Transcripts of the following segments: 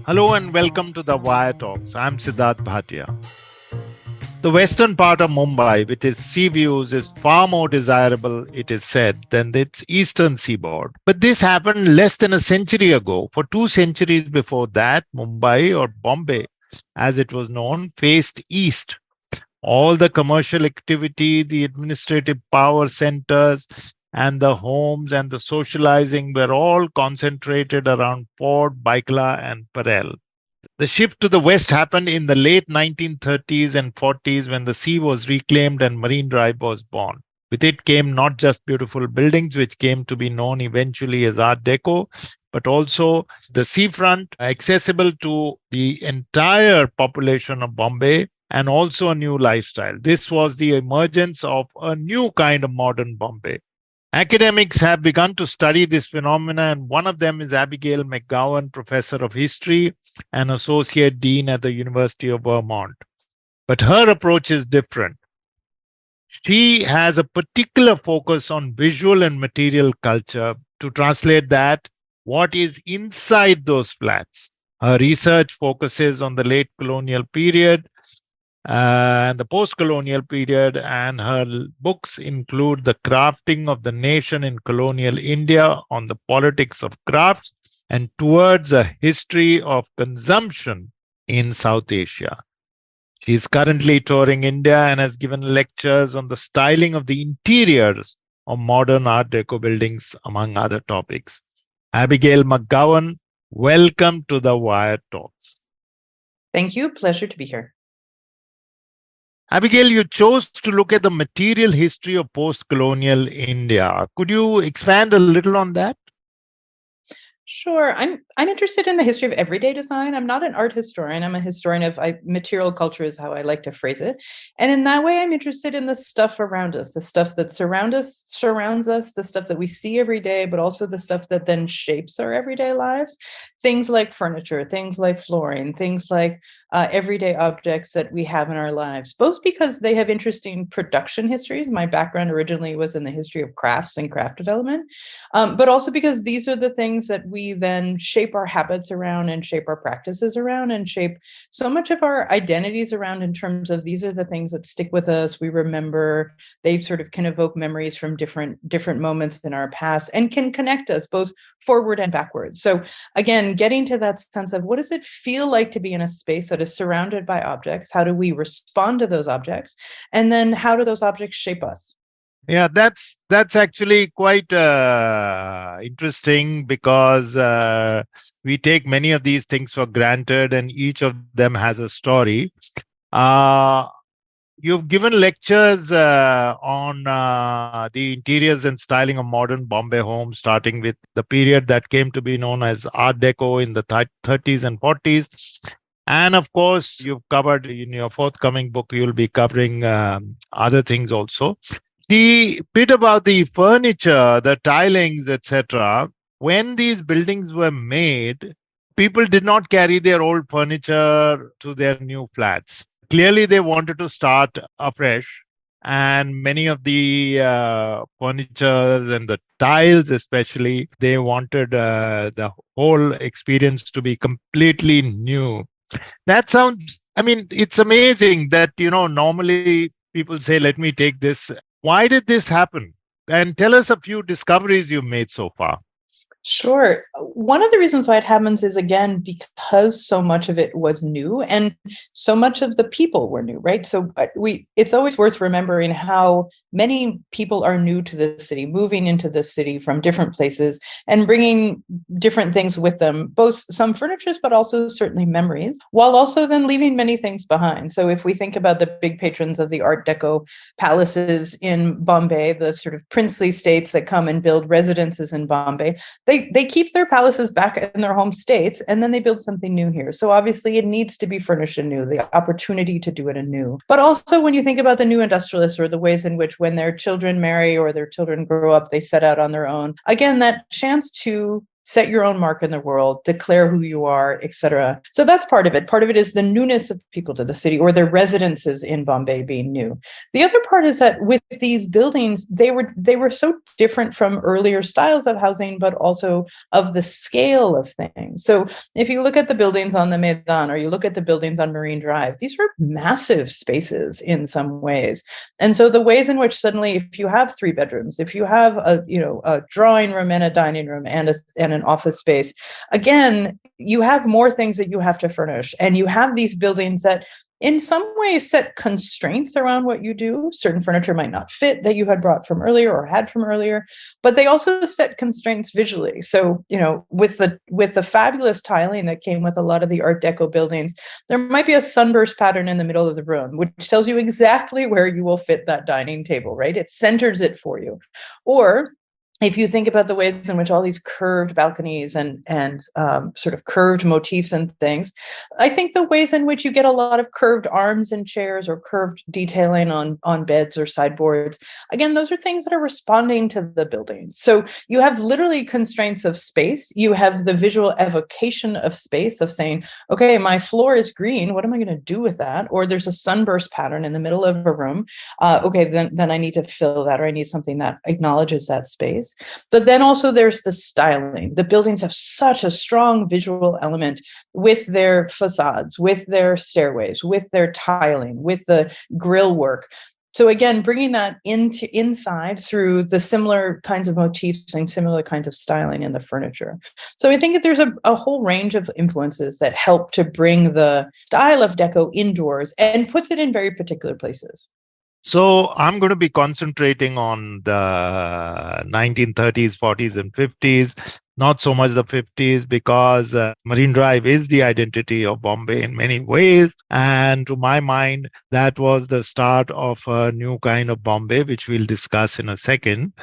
Hello and welcome to the Wire Talks. I'm Sidharth Bhatia. The western part of Mumbai, with its sea views, is far more desirable, it is said, than its eastern seaboard. But this happened less than a century ago. For 2 centuries before that, Mumbai or Bombay, as it was known, faced east. All the commercial activity, the administrative power centers, and the homes and the socializing were all concentrated around Port, Baikla, and Parel. The shift to the west happened in the late 1930s and 40s when the sea was reclaimed and Marine Drive was born. With it came not just beautiful buildings, which came to be known eventually as Art Deco, but also the seafront accessible to the entire population of Bombay and also a new lifestyle. This was the emergence of a new kind of modern Bombay. Academics have begun to study this phenomena, and one of them is Abigail McGowan, professor of history and associate dean at the University of Vermont. But her approach is different. She has a particular focus on visual and material culture to translate that what is inside those flats. Her research focuses on the late colonial period and the post-colonial period, and her books include The Crafting of the Nation in Colonial India on the Politics of Crafts and Towards a History of Consumption in South Asia. She is currently touring India and has given lectures on the styling of the interiors of modern Art Deco buildings, among other topics. Abigail McGowan, welcome to the Wire Talks. Thank you. Pleasure to be here. Abigail, you chose to look at the material history of post-colonial India. Could you expand a little on that? Sure. I'm interested in the history of everyday design. I'm not an art historian. I'm a historian of material culture is how I like to phrase it. And in that way, I'm interested in the stuff around us, the stuff that surrounds us, the stuff that we see every day, but also the stuff that then shapes our everyday lives. Things like furniture, things like flooring, things like everyday objects that we have in our lives, both because they have interesting production histories. My background originally was in the history of crafts and craft development, but also because these are the things that we then shape our habits around and shape our practices around and shape so much of our identities around in terms of these are the things that stick with us. We remember, they sort of can evoke memories from different moments in our past and can connect us both forward and backwards. So again, getting to that sense of what does it feel like to be in a space that is surrounded by objects? How do we respond to those objects? And then how do those objects shape us? Yeah, that's actually quite interesting because we take many of these things for granted, and each of them has a story. You've given lectures on the interiors and styling of modern Bombay homes, starting with the period that came to be known as Art Deco in the 30s and 40s. And of course, you've covered in your forthcoming book, you'll be covering other things also. The bit about the furniture, the tilings, etc., when these buildings were made, people did not carry their old furniture to their new flats. Clearly, they wanted to start afresh. And many of the furniture and the tiles, especially, they wanted the whole experience to be completely new. That sounds, it's amazing that, normally people say, let me take this. Why did this happen? And tell us a few discoveries you've made so far. Sure. One of the reasons why it happens is, again, because so much of it was new and so much of the people were new, right? So it's always worth remembering how many people are new to the city, moving into the city from different places and bringing different things with them, both some furnitures, but also certainly memories, while also then leaving many things behind. So if we think about the big patrons of the Art Deco palaces in Bombay, the sort of princely states that come and build residences in Bombay, they keep their palaces back in their home states, and then they build something new here. So obviously it needs to be furnished anew, the opportunity to do it anew. But also when you think about the new industrialists or the ways in which when their children marry or their children grow up, they set out on their own, again, that chance to set your own mark in the world, declare who you are, etc. So that's part of it. Part of it is the newness of people to the city, or their residences in Bombay being new. The other part is that with these buildings, they were so different from earlier styles of housing, but also of the scale of things. So if you look at the buildings on the Maidan, or you look at the buildings on Marine Drive, these are massive spaces in some ways. And so the ways in which suddenly, if you have 3 bedrooms, if you have a drawing room and a dining room and an office space, again, you have more things that you have to furnish. And you have these buildings that in some ways set constraints around what you do. Certain furniture might not fit that you had brought from earlier or had from earlier, but they also set constraints visually. So, with the fabulous tiling that came with a lot of the Art Deco buildings, there might be a sunburst pattern in the middle of the room, which tells you exactly where you will fit that dining table, right? It centers it for you. Or if you think about the ways in which all these curved balconies and sort of curved motifs and things, I think the ways in which you get a lot of curved arms in chairs or curved detailing on beds or sideboards, again, those are things that are responding to the building. So you have literally constraints of space. You have the visual evocation of space, of saying, okay, my floor is green. What am I going to do with that? Or there's a sunburst pattern in the middle of a room. Okay, then I need to fill that, or I need something that acknowledges that space. But then also there's the styling. The buildings have such a strong visual element with their facades, with their stairways, with their tiling, with the grill work. So again, bringing that inside through the similar kinds of motifs and similar kinds of styling in the furniture. So I think that there's a whole range of influences that help to bring the style of Deco indoors and puts it in very particular places. So I'm going to be concentrating on the 1930s, 40s, and 50s, not so much the 50s, because Marine Drive is the identity of Bombay in many ways. And to my mind, that was the start of a new kind of Bombay, which we'll discuss in a second.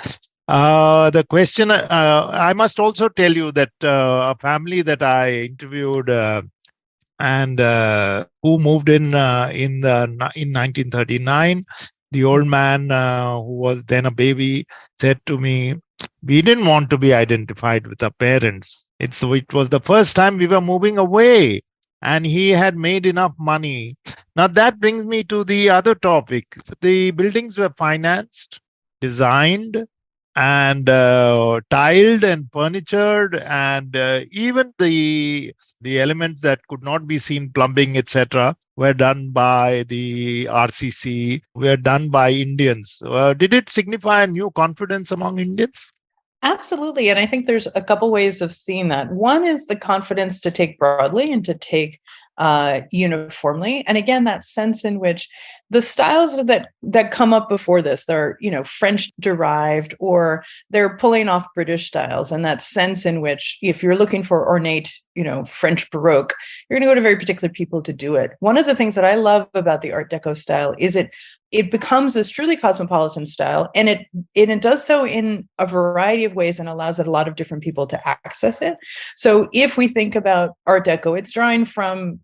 The question, I must also tell you that a family that I interviewed and who moved in 1939. The old man, who was then a baby, said to me, "We didn't want to be identified with our parents. It was the first time we were moving away, and he had made enough money." Now that brings me to the other topic. The buildings were financed, designed, and tiled and furnitured, and even the elements that could not be seen, plumbing, etc., were done by the RCC, were done by Indians. Did it signify a new confidence among Indians? Absolutely. And I think there's a couple ways of seeing that. One is the confidence to take broadly and to take uniformly. And again, that sense in which the styles that come up before this, they're, French derived, or they're pulling off British styles. And that sense in which, if you're looking for ornate, French Baroque, you're going to go to very particular people to do it. One of the things that I love about the Art Deco style is it becomes this truly cosmopolitan style, and it does so in a variety of ways and allows a lot of different people to access it. So if we think about Art Deco, it's drawing from,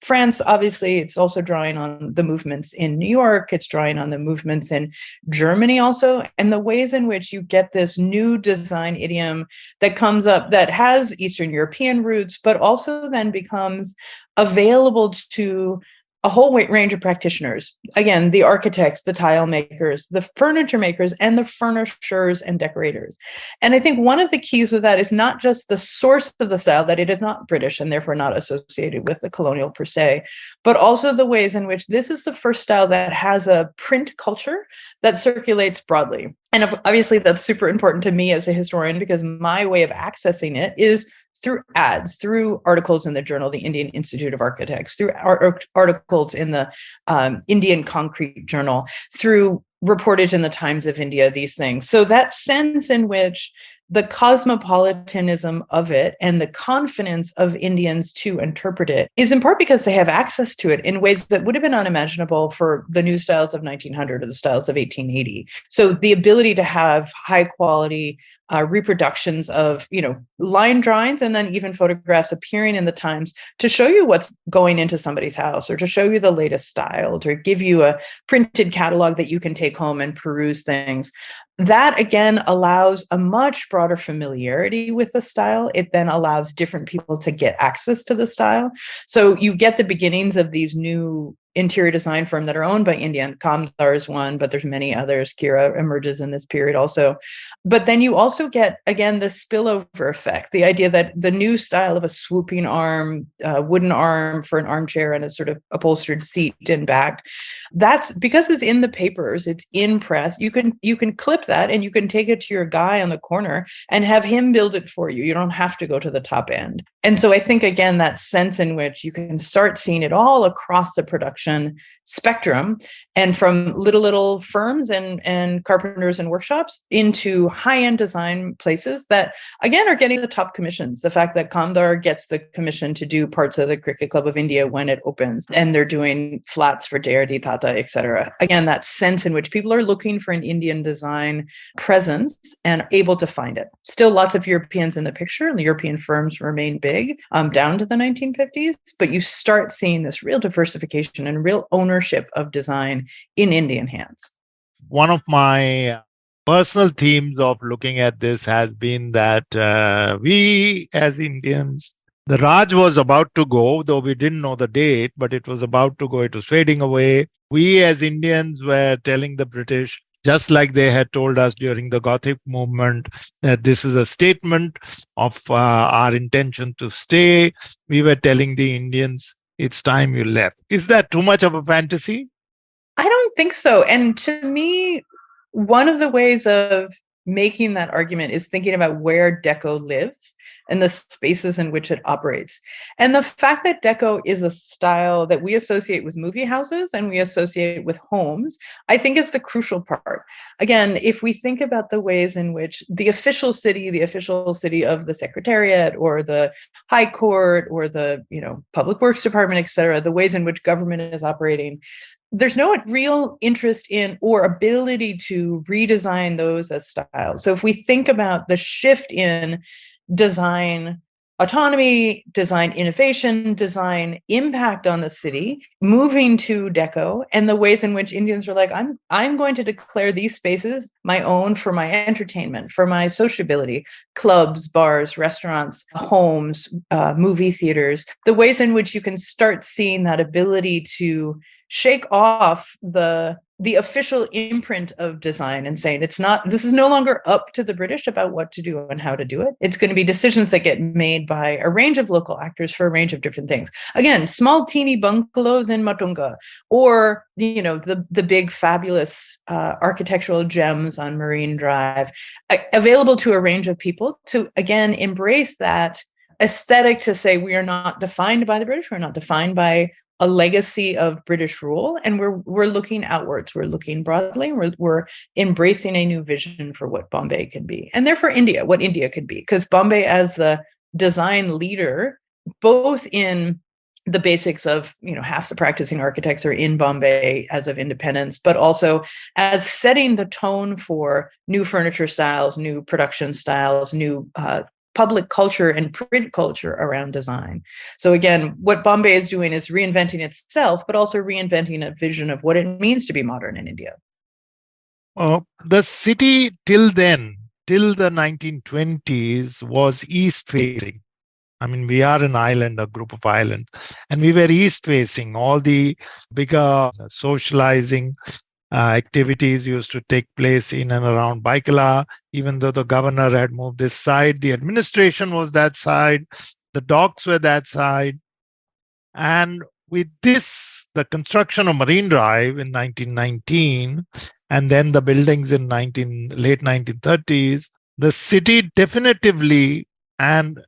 France, obviously. It's also drawing on the movements in New York. It's drawing on the movements in Germany also, and the ways in which you get this new design idiom that comes up that has Eastern European roots, but also then becomes available to a whole range of practitioners. Again, the architects, the tile makers, the furniture makers, and the furnishers and decorators. And I think one of the keys with that is not just the source of the style, that it is not British and therefore not associated with the colonial per se, but also the ways in which this is the first style that has a print culture that circulates broadly. And obviously that's super important to me as a historian, because my way of accessing it is through ads, through articles in the journal, the Indian Institute of Architects, through articles in the Indian Concrete Journal, through reportage in the Times of India, these things. So that sense in which the cosmopolitanism of it and the confidence of Indians to interpret it is in part because they have access to it in ways that would have been unimaginable for the new styles of 1900 or the styles of 1880. So the ability to have high quality reproductions of, line drawings and then even photographs appearing in the Times to show you what's going into somebody's house, or to show you the latest style, to give you a printed catalog that you can take home and peruse things. that again allows a much broader familiarity with the style. It then allows different people to get access to the style. So you get the beginnings of these new interior design firms that are owned by India. And Kamdar is one, but there's many others. Kira emerges in this period also. But then you also get, again, the spillover effect, the idea that the new style of a swooping arm, wooden arm for an armchair and a sort of upholstered seat in back, that's because it's in the papers, it's in press. You can clip that and you can take it to your guy on the corner and have him build it for you. You don't have to go to the top end. And so I think, again, that sense in which you can start seeing it all across the production spectrum, and from little firms and carpenters and workshops into high-end design places that, again, are getting the top commissions. The fact that Kamdar gets the commission to do parts of the Cricket Club of India when it opens, and they're doing flats for Dare Tata, et cetera. Again, that sense in which people are looking for an Indian design presence and able to find it. Still lots of Europeans in the picture, and the European firms remain big down to the 1950s, but you start seeing this real diversification and real ownership of design in Indian hands. One of my personal themes of looking at this has been that we as Indians, the Raj was about to go, though we didn't know the date, but it was about to go. It was fading away. We as Indians were telling the British, just like they had told us during the Gothic movement, that this is a statement of our intention to stay. We were telling the Indians, it's time you left. Is that too much of a fantasy? I don't think so. And to me, one of the ways of making that argument is thinking about where Deco lives and the spaces in which it operates. And the fact that Deco is a style that we associate with movie houses and we associate with homes, I think is the crucial part. Again, if we think about the ways in which the official city of the Secretariat or the High Court or the Public Works Department, et cetera, the ways in which government is operating, there's no real interest in or ability to redesign those as styles. So if we think about the shift in design autonomy, design innovation, design impact on the city, moving to Deco, and the ways in which Indians are like, I'm going to declare these spaces my own for my entertainment, for my sociability, clubs, bars, restaurants, homes, movie theaters, the ways in which you can start seeing that ability to shake off the official imprint of design and saying this is no longer up to the British about what to do and how to do it. It's going to be decisions that get made by a range of local actors for a range of different things. Again, small teeny bungalows in Matunga, or the big fabulous architectural gems on Marine Drive, available to a range of people to, again, embrace that aesthetic, to say we are not defined by the British, we're not defined by a legacy of British rule, and we're looking outwards. We're looking broadly. We're embracing a new vision for what Bombay can be, and therefore India, what India could be. Because Bombay, as the design leader, both in the basics of half the practicing architects are in Bombay as of independence, but also as setting the tone for new furniture styles, new production styles, new public culture and print culture around design. So again, what Bombay is doing is reinventing itself, but also reinventing a vision of what it means to be modern in India. The city till then, till the 1920s, was east facing. I mean, we are an island, a group of islands, and we were east facing. All the bigger socializing activities used to take place in and around Baikala. Even though the governor had moved this side, the administration was that side, the docks were that side. And with this, the construction of Marine Drive in 1919, and then the buildings in late 1930s, the city definitively and,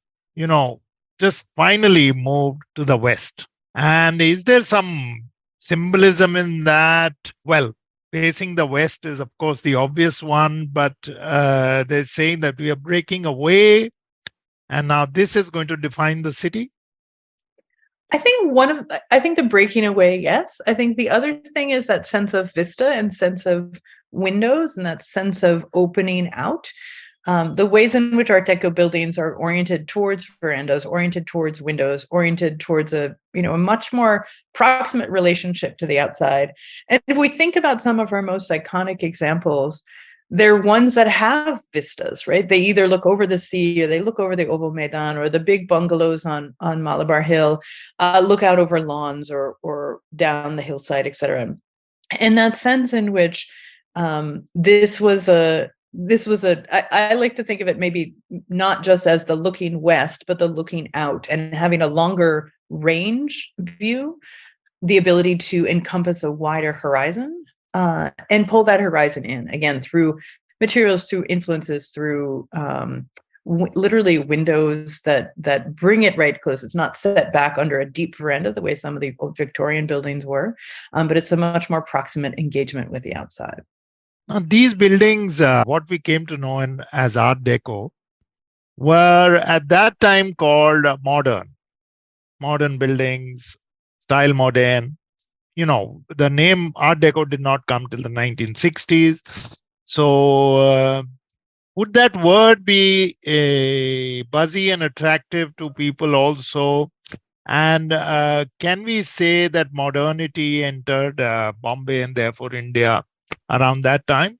just finally moved to the west. And is there some symbolism in that? Well, facing the west is, of course, the obvious one, but they're saying that we are breaking away, and now this is going to define the city. I think the breaking away, yes. I think the other thing is that sense of vista and sense of windows and that sense of opening out. The ways in which Art Deco buildings are oriented towards verandas, oriented towards windows, oriented towards a much more proximate relationship to the outside. And if we think about some of our most iconic examples, they're ones that have vistas, right? They either look over the sea or they look over the Oval Maidan or the big bungalows on Malabar Hill, look out over lawns or down the hillside, etc. And that sense in which this was a I like to think of it maybe not just as the looking west, but the looking out and having a longer range view, the ability to encompass a wider horizon and pull that horizon in again through materials, through influences, through literally windows that bring it right close. It's not set back under a deep veranda the way some of the old Victorian buildings were, but it's a much more proximate engagement with the outside. Now, these buildings, what we came to know as Art Deco, were at that time called modern buildings, style modern. The name Art Deco did not come till the 1960s. So, would that word be buzzy and attractive to people also? And can we say that modernity entered Bombay and therefore India around that time?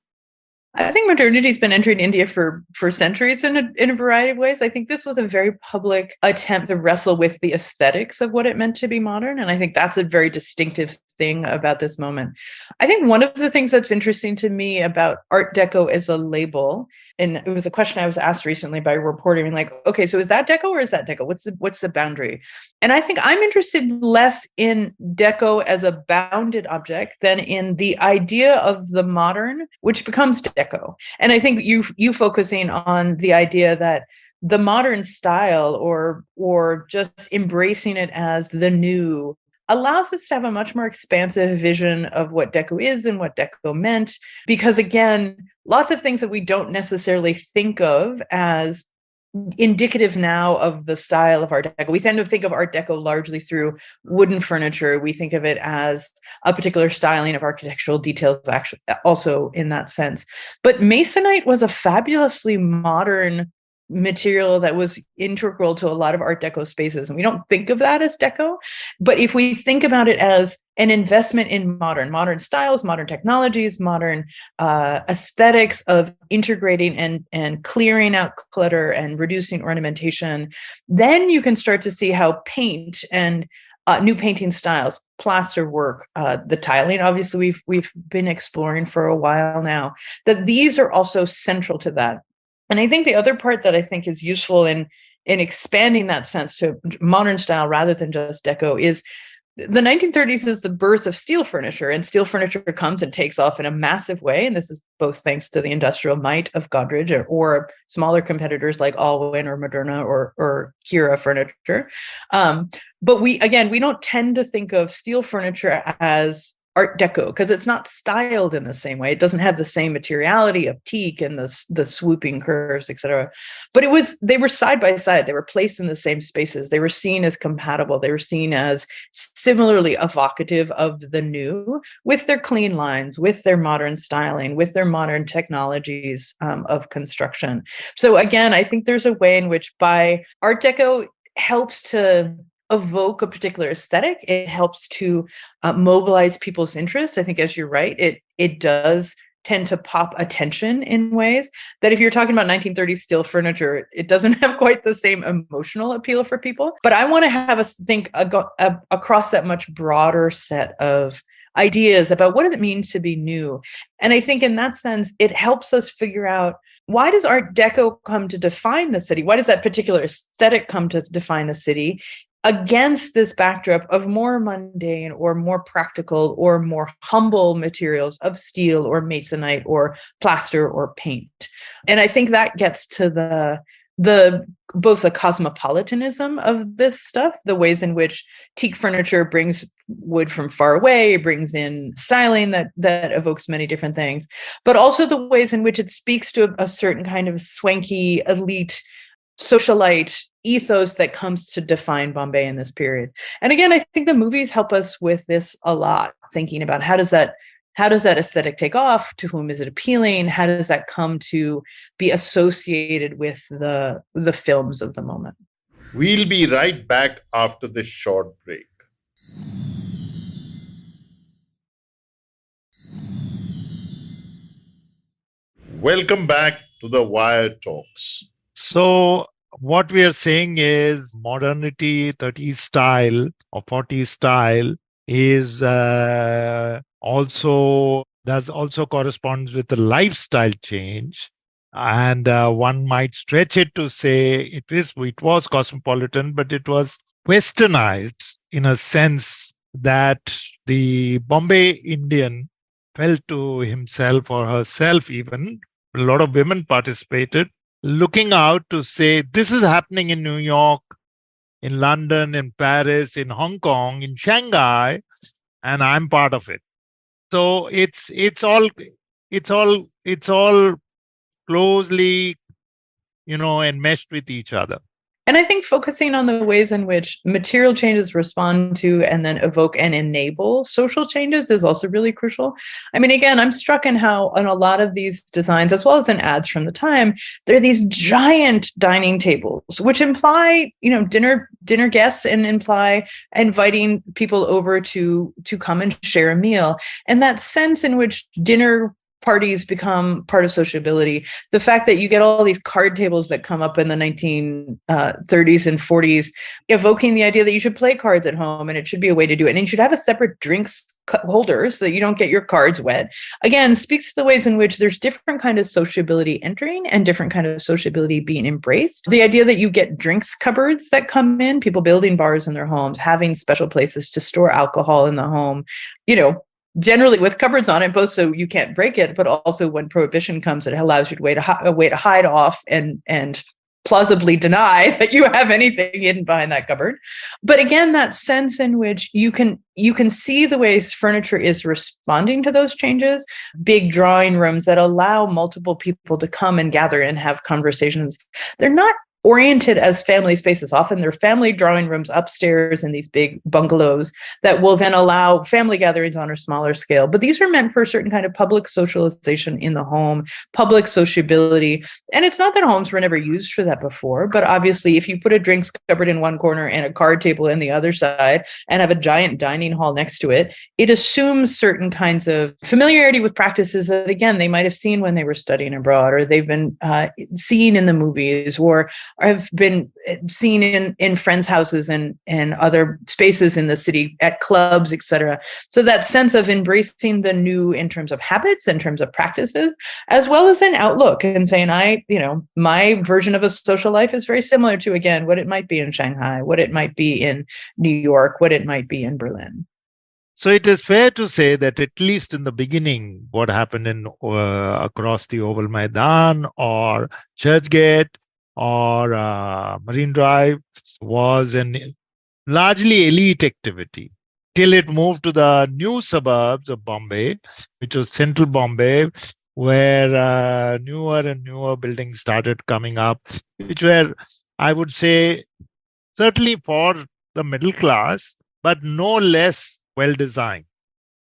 I think modernity's been entering India for centuries in a variety of ways. I think this was a very public attempt to wrestle with the aesthetics of what it meant to be modern. And I think that's a very distinctive thing about this moment. I think one of the things that's interesting to me about Art Deco as a label, and it was a question I was asked recently by a reporter, being like, okay, so is that Deco or is that Deco? What's the boundary? And I think I'm interested less in Deco as a bounded object than in the idea of the modern, which becomes Deco. And I think you focusing on the idea that the modern style or just embracing it as the new allows us to have a much more expansive vision of what Deco is and what Deco meant. Because again, lots of things that we don't necessarily think of as indicative now of the style of Art Deco. We tend to think of Art Deco largely through wooden furniture. We think of it as a particular styling of architectural details, actually, also in that sense. But masonite was a fabulously modern material that was integral to a lot of Art Deco spaces. And we don't think of that as Deco. But if we think about it as an investment in modern styles, modern technologies, modern aesthetics of integrating and clearing out clutter and reducing ornamentation, then you can start to see how paint and new painting styles, plaster work, the tiling, obviously we've been exploring for a while now, that these are also central to that. And I think the other part that I think is useful in expanding that sense to modern style rather than just Deco is the 1930s is the birth of steel furniture, and steel furniture comes and takes off in a massive way. And this is both thanks to the industrial might of Godrej or smaller competitors like Alwyn or Moderna or Kira furniture. But we don't tend to think of steel furniture as Art Deco because it's not styled in the same way. It doesn't have the same materiality of teak and the swooping curves, etc. But they were side by side. They were placed in the same spaces. They were seen as compatible. They were seen as similarly evocative of the new, with their clean lines, with their modern styling, with their modern technologies of construction. So again, I think there's a way in which by Art Deco helps to evoke a particular aesthetic. It helps to mobilize people's interest. I think, as you're right, it does tend to pop attention in ways that if you're talking about 1930s steel furniture, it doesn't have quite the same emotional appeal for people. But I want to have us think across that much broader set of ideas about what does it mean to be new. And I think in that sense, it helps us figure out, why does Art Deco come to define the city? Why does that particular aesthetic come to define the city against this backdrop of more mundane or more practical or more humble materials of steel or masonite or plaster or paint? And I think that gets to the both the cosmopolitanism of this stuff, the ways in which teak furniture brings wood from far away, brings in styling that evokes many different things, but also the ways in which it speaks to a certain kind of swanky, elite, socialite ethos that comes to define Bombay in this period. And again, I think the movies help us with this a lot, thinking about how does that aesthetic take off? To whom is it appealing? How does that come to be associated with the films of the moment? We'll be right back after this short break. Welcome back to the Wire Talks. So, what we are saying is modernity, 30s style or 40s style is also corresponds with the lifestyle change. And one might stretch it to say it was cosmopolitan, but it was westernized in a sense that the Bombay Indian felt to himself or herself, even a lot of women participated, looking out to say, this is happening in New York, in London, in Paris, in Hong Kong, in Shanghai, and I'm part of it. So it's all closely, enmeshed with each other. And I think focusing on the ways in which material changes respond to and then evoke and enable social changes is also really crucial. I mean, again, I'm struck in how on a lot of these designs, as well as in ads from the time, there are these giant dining tables, which imply, dinner guests and imply inviting people over to come and share a meal. And that sense in which dinner parties become part of sociability. The fact that you get all these card tables that come up in the 1930s and 40s, evoking the idea that you should play cards at home and it should be a way to do it. And you should have a separate drinks holder so that you don't get your cards wet. Again, speaks to the ways in which there's different kind of sociability entering and different kind of sociability being embraced. The idea that you get drinks cupboards that come in, people building bars in their homes, having special places to store alcohol in the home, generally with cupboards on it, both so you can't break it, but also when prohibition comes, it allows you a way to hide off and plausibly deny that you have anything hidden behind that cupboard. But again, that sense in which you can see the ways furniture is responding to those changes, big drawing rooms that allow multiple people to come and gather and have conversations. They're not oriented as family spaces. Often they're family drawing rooms upstairs in these big bungalows that will then allow family gatherings on a smaller scale. But these are meant for a certain kind of public socialization in the home, public sociability. And it's not that homes were never used for that before, but obviously if you put a drinks cupboard in one corner and a card table in the other side and have a giant dining hall next to it, it assumes certain kinds of familiarity with practices that, again, they might have seen when they were studying abroad, or they've been seen in the movies, or have been seen in friends' houses and other spaces in the city, at clubs, etc. So that sense of embracing the new in terms of habits, in terms of practices, as well as an outlook, and saying, my version of a social life is very similar to, again, what it might be in Shanghai, what it might be in New York, what it might be in Berlin. So it is fair to say that at least in the beginning, what happened in across the Oval Maidan or Churchgate or Marine Drive was an largely elite activity till it moved to the new suburbs of Bombay, which was central Bombay, where newer and newer buildings started coming up, which were, I would say, certainly for the middle class, but no less well designed.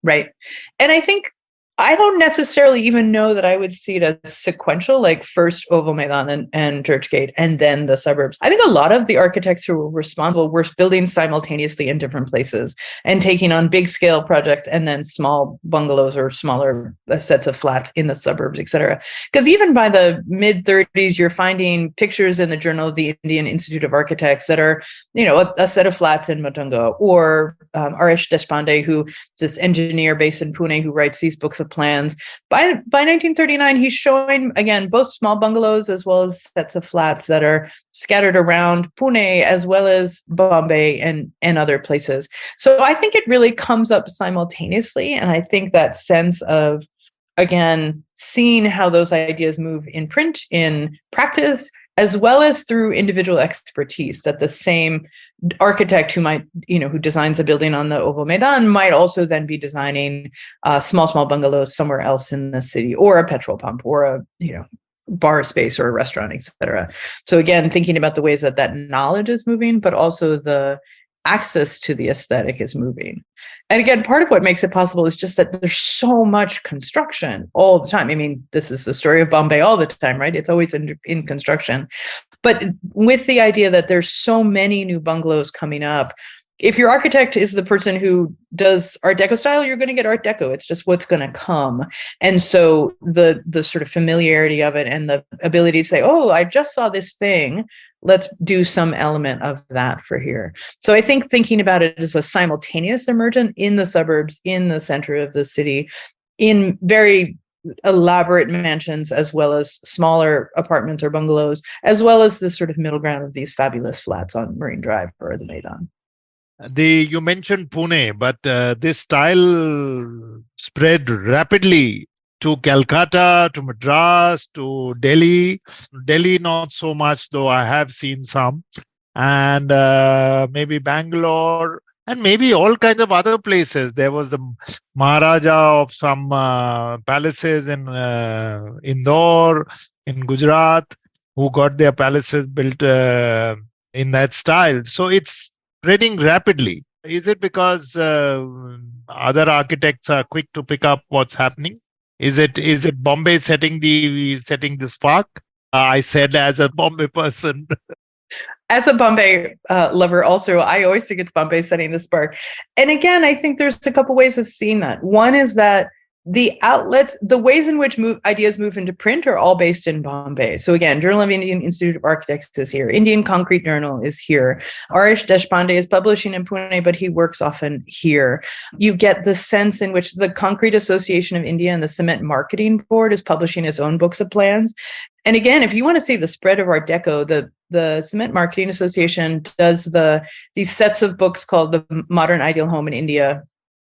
Right. And I think I don't necessarily even know that I would see it as sequential, like first Oval Maidan and Churchgate, and then the suburbs. I think a lot of the architects who were responsible were building simultaneously in different places and taking on big scale projects and then small bungalows or smaller sets of flats in the suburbs, et cetera. Because even by the mid 30s, you're finding pictures in the Journal of the Indian Institute of Architects that are, a set of flats in Matunga, or R.S. Deshpande, who this engineer based in Pune who writes these books of plans. By 1939, he's showing, again, both small bungalows as well as sets of flats that are scattered around Pune as well as Bombay and other places. So I think it really comes up simultaneously. And I think that sense of, again, seeing how those ideas move in print, in practice, as well as through individual expertise, that the same architect who designs a building on the Oval Maidan might also then be designing small bungalows somewhere else in the city, or a petrol pump, or a bar space, or a restaurant, etc. So again, thinking about the ways that knowledge is moving, but also the access to the aesthetic is moving. And again, part of what makes it possible is just that there's so much construction all the time. I mean, this is the story of Bombay all the time, right? It's always in construction. But with the idea that there's so many new bungalows coming up, if your architect is the person who does Art Deco style, you're going to get Art Deco. It's just what's going to come. And so the sort of familiarity of it and the ability to say, oh, I just saw this thing. Let's do some element of that for here. So I think thinking about it as a simultaneous emergent in the suburbs, in the center of the city, in very elaborate mansions, as well as smaller apartments or bungalows, as well as the sort of middle ground of these fabulous flats on Marine Drive or the Maidan. You mentioned Pune, but this style spread rapidly to Calcutta, to Madras, to Delhi. Delhi, not so much, though I have seen some. And maybe Bangalore, and maybe all kinds of other places. There was the Maharaja of some palaces in Indore, in Gujarat, who got their palaces built in that style. So it's spreading rapidly. Is it because other architects are quick to pick up what's happening? Is it Bombay setting the spark? I said as a Bombay person. As a Bombay lover, also, I always think it's Bombay setting the spark. And again, I think there's a couple ways of seeing that. One is that the outlets, the ways in which ideas move into print are all based in Bombay. So again, Journal of Indian Institute of Architects is here. Indian Concrete Journal is here. Arish Deshpande is publishing in Pune, but he works often here. You get the sense in which the Concrete Association of India and the Cement Marketing Board is publishing its own books of plans. And again, if you want to see the spread of Art Deco, the Cement Marketing Association does these sets of books called The Modern Ideal Home in India.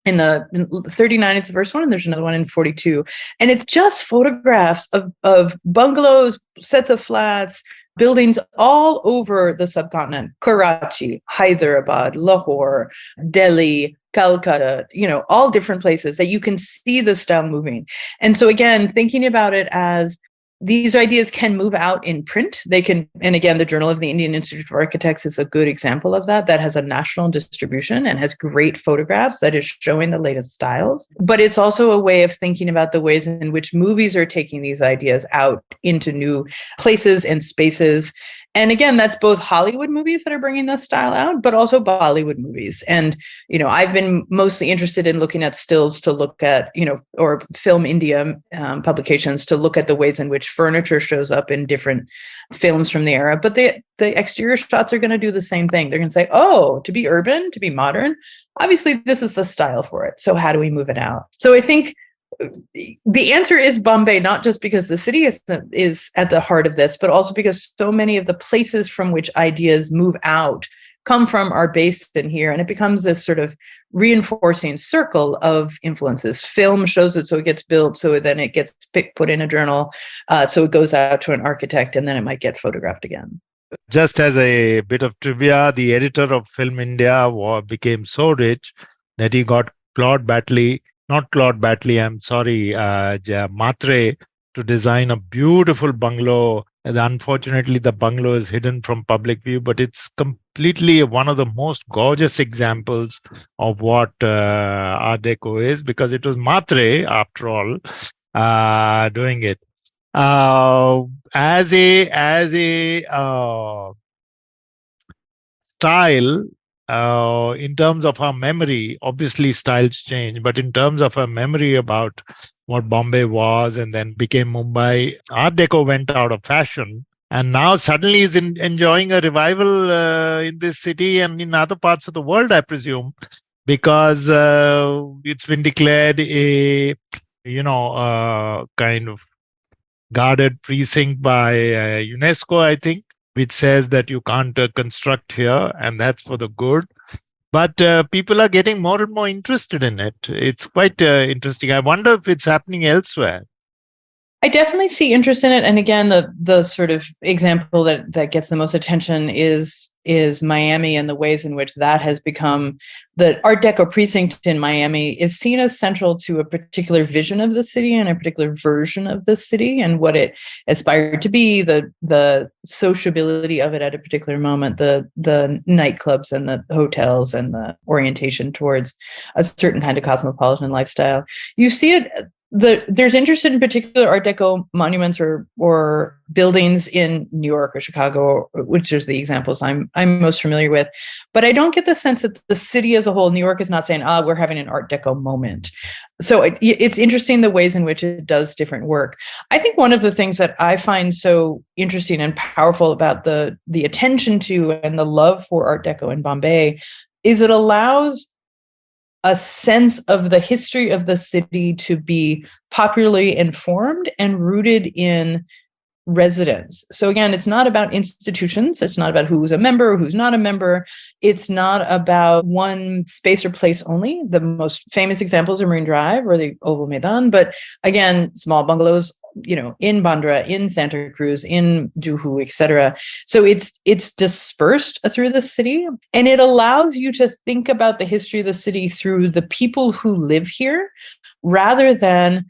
In 39 is the first one, and there's another one in 42. And it's just photographs of bungalows, sets of flats, buildings all over the subcontinent: Karachi, Hyderabad, Lahore, Delhi, Calcutta, all different places that you can see the style moving. And so again, thinking about it as these ideas can move out in print. They can, and again, the Journal of the Indian Institute of Architects is a good example of that. That has a national distribution and has great photographs that is showing the latest styles. But it's also a way of thinking about the ways in which movies are taking these ideas out into new places and spaces. And again, that's both Hollywood movies that are bringing this style out, but also Bollywood movies. And, I've been mostly interested in looking at stills to look at, or Film India publications to look at the ways in which furniture shows up in different films from the era. But the exterior shots are going to do the same thing. They're going to say, oh, to be urban, to be modern, obviously this is the style for it. So how do we move it out? So I think the answer is Bombay, not just because the city is at the heart of this, but also because so many of the places from which ideas move out come from are based in here. And it becomes this sort of reinforcing circle of influences. Film shows it, so it gets built, so then it gets put in a journal, so it goes out to an architect, and then it might get photographed again. Just as a bit of trivia, the editor of Film India became so rich that he got Matre, to design a beautiful bungalow. And unfortunately, the bungalow is hidden from public view, but it's completely one of the most gorgeous examples of what Art Deco is, because it was Matre, after all, doing it. As a style, in terms of our memory, obviously styles change, but in terms of our memory about what Bombay was and then became Mumbai, Art Deco went out of fashion and now suddenly is enjoying a revival in this city and in other parts of the world, I presume, because it's been declared a kind of guarded precinct by UNESCO, I think, which says that you can't construct here, and that's for the good. But people are getting more and more interested in it. It's quite interesting. I wonder if it's happening elsewhere. I definitely see interest in it. And again, the sort of example that gets the most attention is Miami, and the ways in which that has become the Art Deco precinct in Miami is seen as central to a particular vision of the city and a particular version of the city and what it aspired to be, the sociability of it at a particular moment, the nightclubs and the hotels and the orientation towards a certain kind of cosmopolitan lifestyle. You see it there's interest in particular Art Deco monuments or buildings in New York or Chicago, which is the examples I'm most familiar with. But I don't get the sense that the city as a whole, New York, is not saying, we're having an Art Deco moment. So it's interesting the ways in which it does different work. I think one of the things that I find so interesting and powerful about the attention to and the love for Art Deco in Bombay is it allows a sense of the history of the city to be popularly informed and rooted in residents. So again, it's not about institutions. It's not about who's a member or who's not a member. It's not about one space or place only. The most famous examples are Marine Drive or the Oval Maidan. But again, small bungalows, in Bandra, in Santa Cruz, in Juhu, etc. So it's dispersed through the city, and it allows you to think about the history of the city through the people who live here, rather than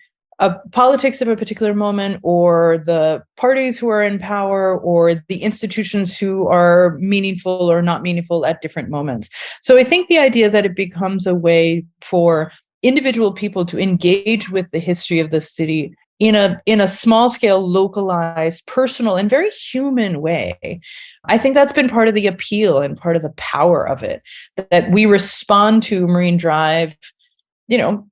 politics of a particular moment or the parties who are in power or the institutions who are meaningful or not meaningful at different moments. So I think the idea that it becomes a way for individual people to engage with the history of the city in a small scale, localized, personal, and very human way. I think that's been part of the appeal and part of the power of it, that we respond to Marine Drive.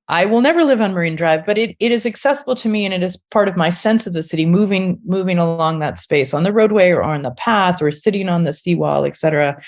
I will never live on Marine Drive, but it is accessible to me, and it is part of my sense of the city, moving along that space on the roadway or on the path or sitting on the seawall, etc.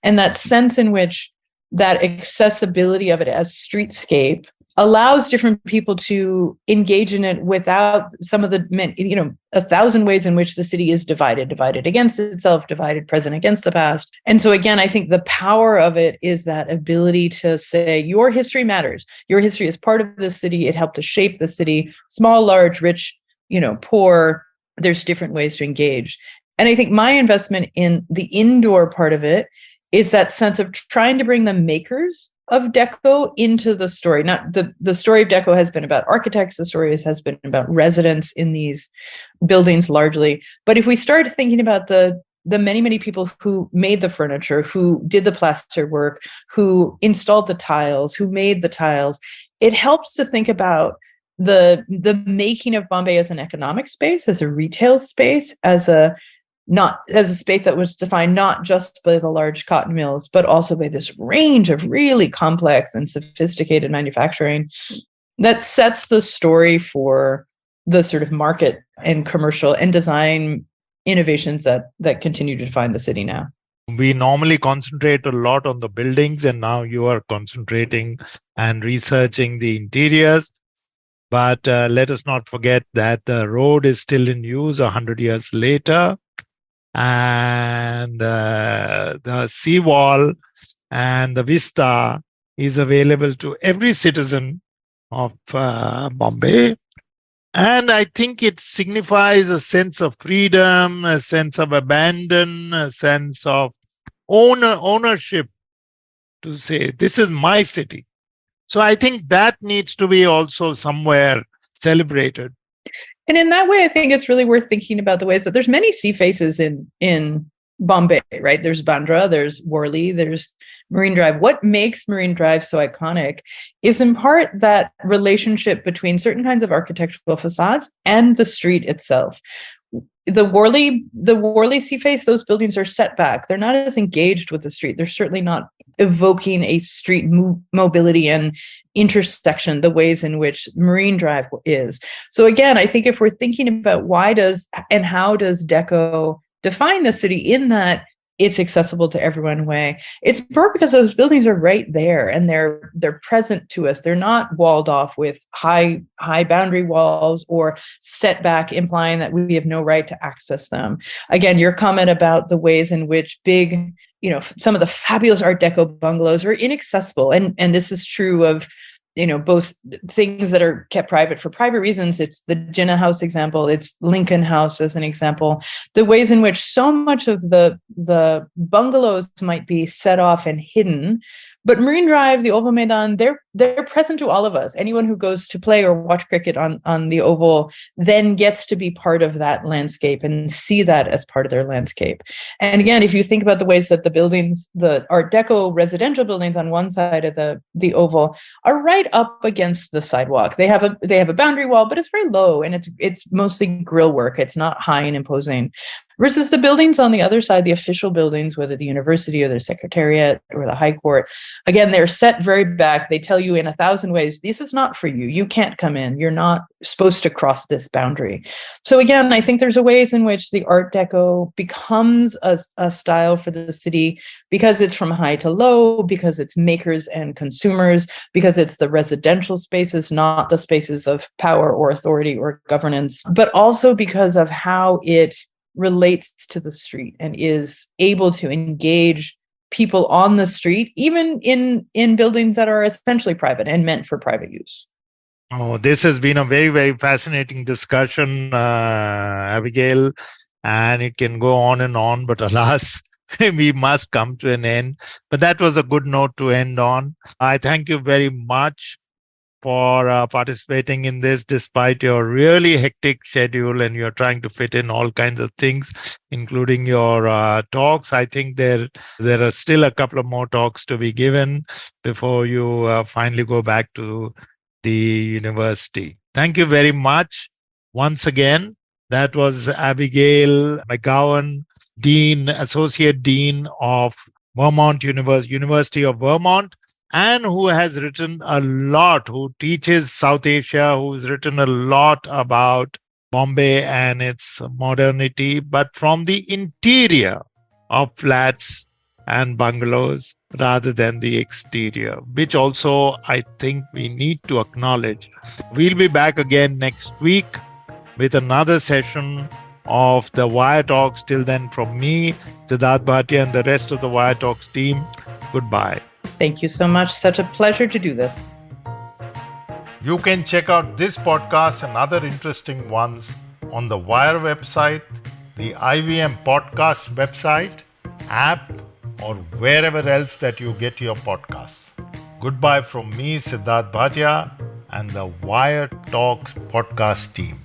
And that sense in which that accessibility of it as streetscape allows different people to engage in it without some of the, 1,000 ways in which the city is divided against itself, divided present against the past. And so again, I think the power of it is that ability to say, your history matters. Your history is part of the city. It helped to shape the city, small, large, rich, poor. There's different ways to engage. And I think my investment in the indoor part of it is that sense of trying to bring the makers of Deco into the story. Not the story of Deco has been about architects. The story has been about residents in these buildings largely. But if we start thinking about the many, many people who made the furniture, who did the plaster work, who installed the tiles, who made the tiles, it helps to think about the making of Bombay as an economic space, as a retail space, as a space that was defined not just by the large cotton mills, but also by this range of really complex and sophisticated manufacturing that sets the story for the sort of market and commercial and design innovations that continue to define the city now. We normally concentrate a lot on the buildings, and now you are concentrating and researching the interiors. But let us not forget that the road is still in use 100 years later. And the seawall and the vista is available to every citizen of Bombay. And I think it signifies a sense of freedom, a sense of abandon, a sense of ownership, to say, this is my city. So I think that needs to be also somewhere celebrated. And in that way, I think it's really worth thinking about the ways that there's many sea faces in Bombay, right? There's Bandra, there's Worli, there's Marine Drive. What makes Marine Drive so iconic is in part that relationship between certain kinds of architectural facades and the street itself. The Worli sea face, those buildings are set back. They're not as engaged with the street. They're certainly not evoking a street mobility and intersection the ways in which Marine Drive is. So again, I think if we're thinking about how does Deco define the city in that it's accessible to everyone way, it's part because those buildings are right there and they're present to us. They're not walled off with high boundary walls or setback, implying that we have no right to access them. Again, your comment about the ways in which big, some of the fabulous Art Deco bungalows are inaccessible, and this is true of both things that are kept private for private reasons. It's the Jinnah House example. It's Lincoln House as an example. The ways in which so much of the bungalows might be set off and hidden But Marine Drive, the Oval Maidan, they're present to all of us. Anyone who goes to play or watch cricket on the Oval then gets to be part of that landscape and see that as part of their landscape. And again, if you think about the ways that the buildings, the Art Deco residential buildings on one side of the Oval are right up against the sidewalk. They have a boundary wall, but it's very low and it's mostly grill work. It's not high and imposing. Versus the buildings on the other side, the official buildings, whether the university or the secretariat or the high court, again, they're set very back. They tell you in 1,000 ways, this is not for you. You can't come in. You're not supposed to cross this boundary. So again, I think there's a ways in which the Art Deco becomes a style for the city because it's from high to low, because it's makers and consumers, because it's the residential spaces, not the spaces of power or authority or governance, but also because of how it relates to the street and is able to engage people on the street, even in buildings that are essentially private and meant for private use. Oh, this has been a very, very fascinating discussion, Abigail, and it can go on, but alas, we must come to an end. But that was a good note to end on. I thank you very much for participating in this despite your really hectic schedule, and you're trying to fit in all kinds of things, including your talks. I think there are still a couple of more talks to be given before you finally go back to the university. Thank you very much once again. That was Abigail McGowan, Associate Dean of Vermont University of Vermont, and who has written a lot, who teaches South Asia, who's written a lot about Bombay and its modernity, but from the interior of flats and bungalows rather than the exterior, which also I think we need to acknowledge. We'll be back again next week with another session of the Wire Talks. Till then, from me, Sidharth Bhatia, and the rest of the Wire Talks team, goodbye. Thank you so much. Such a pleasure to do this. You can check out this podcast and other interesting ones on the Wire website, the IVM podcast website, app, or wherever else that you get your podcasts. Goodbye from me, Sidharth Bhatia, and the Wire Talks podcast team.